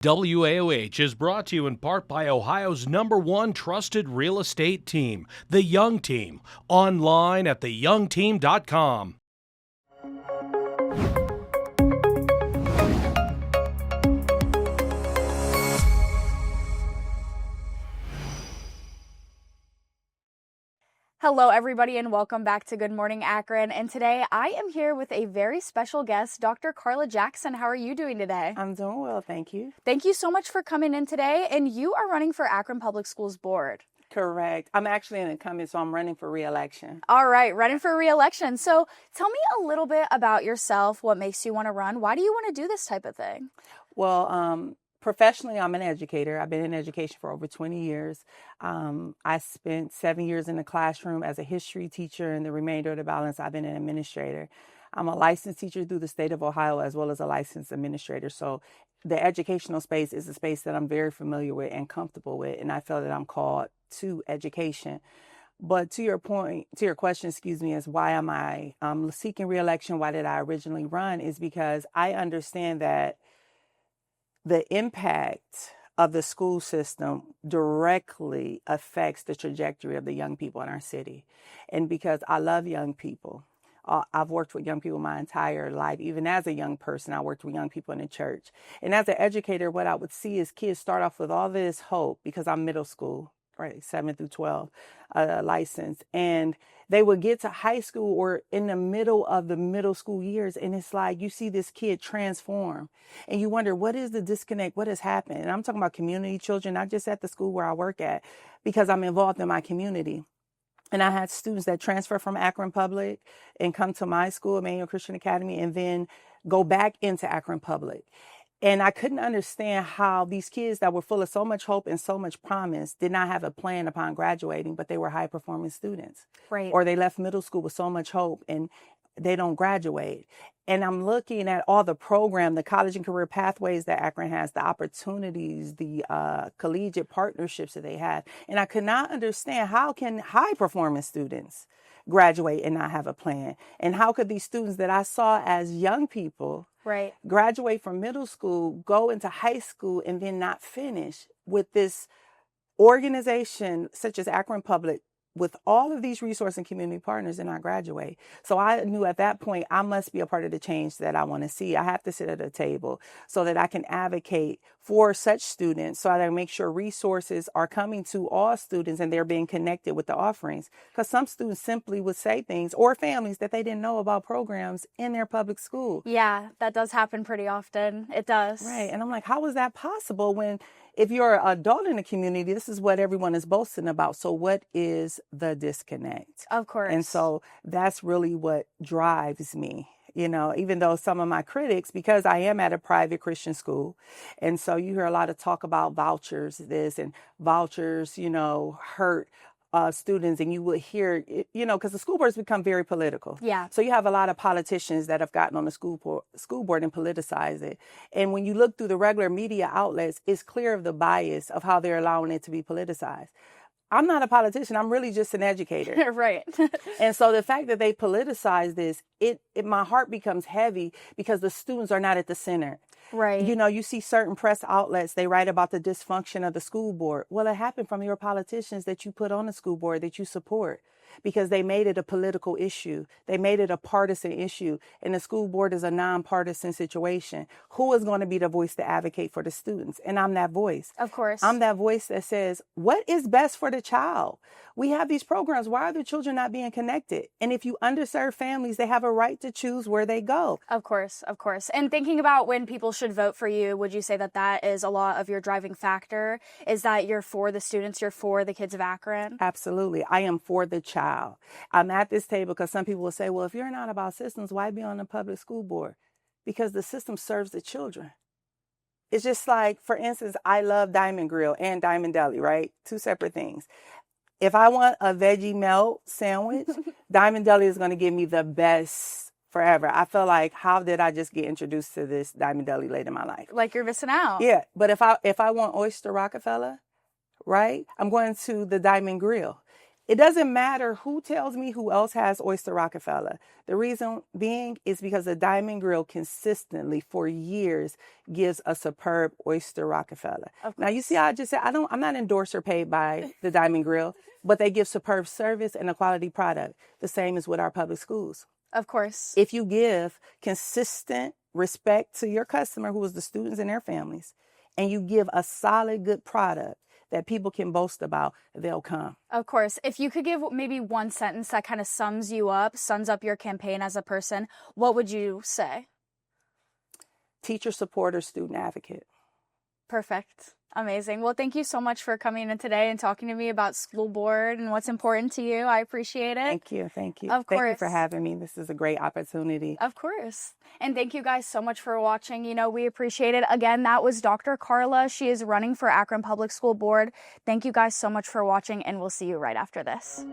WAOH is brought to you in part by Ohio's #1 trusted real estate team, The Young Team. Online at theyoungteam.com. Hello, everybody, and welcome back to Good Morning Akron. And today I am here with a very special guest, Dr. Carla Jackson. How are you doing today? I'm doing well, thank you. Thank you so much for coming in today. And you are running for Akron Public Schools Board. Correct. I'm actually an incumbent, so I'm running for re-election. All right, running for re-election. So tell me a little bit about yourself. What makes you want to run? Why do you want to do this type of thing? Well, professionally, I'm an educator. I've been in education for over 20 years. I spent 7 years in the classroom as a history teacher, and the remainder of the balance, I've been an administrator. I'm a licensed teacher through the state of Ohio, as well as a licensed administrator. So the educational space is a space that I'm very familiar with and comfortable with, and I feel that I'm called to education. But to your point, to your question, is why am I seeking re-election? Why did I originally run? Is because I understand that the impact of the school system directly affects the trajectory of the young people in our city. And because I love young people, I've worked with young people my entire life. Even as a young person, I worked with young people in the church. And as an educator, what I would see is kids start off with all this hope because I'm middle school, right, 7 through 12 licensed. And they would get to high school or in the middle of the middle school years, and it's like you see this kid transform and you wonder, what is the disconnect? What has happened? And I'm talking about community children, not just at the school where I work at, because I'm involved in my community. And I had students that transfer from Akron Public and come to my school, Emmanuel Christian Academy, and then go back into Akron Public. And I couldn't understand how these kids that were full of so much hope and so much promise did not have a plan upon graduating, but they were high performing students. Right. Or they left middle school with so much hope and they don't graduate. And I'm looking at all the program, the college and career pathways that Akron has, the opportunities, the collegiate partnerships that they have. And I could not understand, how can high performing students graduate and not have a plan? And how could these students that I saw as young people graduate from middle school, go into high school, and then not finish with this organization such as Akron Public with all of these resource and community partners and not graduate? So I knew at that point I must be a part of the change that I want to see. I have to sit at a table so that I can advocate for such students, so that I make sure resources are coming to all students and they're being connected with the offerings. Because some students simply would say things, or families, that they didn't know about programs in their public school. Yeah, that does happen pretty often. It does. Right. And I'm like, how is that possible when, if you're an adult in the community, this is what everyone is boasting about. So what is the disconnect? Of course. And so that's really what drives me. You know, even though some of my critics, because I am at a private Christian school, and so you hear a lot of talk about vouchers, this and vouchers, hurt students, and you would hear, because the school boards become very political. Yeah. So you have a lot of politicians that have gotten on the school board and politicize it. And when you look through the regular media outlets, it's clear of the bias of how they're allowing it to be politicized. I'm not a politician. I'm really just an educator. Right. And so the fact that they politicize this, my heart becomes heavy because the students are not at the center. Right. You see certain press outlets, they write about the dysfunction of the school board. Well, it happened from your politicians that you put on the school board that you support, because they made it a political issue. They made it a partisan issue. And the school board is a nonpartisan situation. Who is going to be the voice to advocate for the students? And I'm that voice. Of course. I'm that voice that says, what is best for the child? We have these programs. Why are the children not being connected? And if you underserved families, they have a right to choose where they go. Of course, of course. And thinking about when people should vote for you, would you say that that is a lot of your driving factor? Is that you're for the students, you're for the kids of Akron? Absolutely. I am for the child. I'm at this table because some people will say, well, if you're not about systems, why be on the public school board? Because the system serves the children. It's just like, for instance, I love Diamond Grill and Diamond Deli, right? Two separate things. If I want a veggie melt sandwich, Diamond Deli is going to give me the best forever. I feel like, how did I just get introduced to this Diamond Deli late in my life? Like you're missing out. Yeah. But if I want Oyster Rockefeller, right, I'm going to the Diamond Grill. It doesn't matter who tells me who else has Oyster Rockefeller. The reason being is because the Diamond Grill consistently for years gives a superb Oyster Rockefeller. Now, you see how I just said, I'm not endorsed or paid by the Diamond Grill, but they give superb service and a quality product. The same as with our public schools. Of course. If you give consistent respect to your customer, who is the students and their families, and you give a solid, good product that people can boast about, they'll come. Of course. If you could give maybe one sentence that kind of sums up your campaign as a person, what would you say? Teacher supporter, student advocate. Perfect. Amazing. Well, thank you so much for coming in today and talking to me about school board and what's important to you. I appreciate it. Thank you. Thank you. Of course. Thank you for having me. This is a great opportunity. Of course. And thank you guys so much for watching. We appreciate it. Again, that was Dr. Carla. She is running for Akron Public School Board. Thank you guys so much for watching, and we'll see you right after this.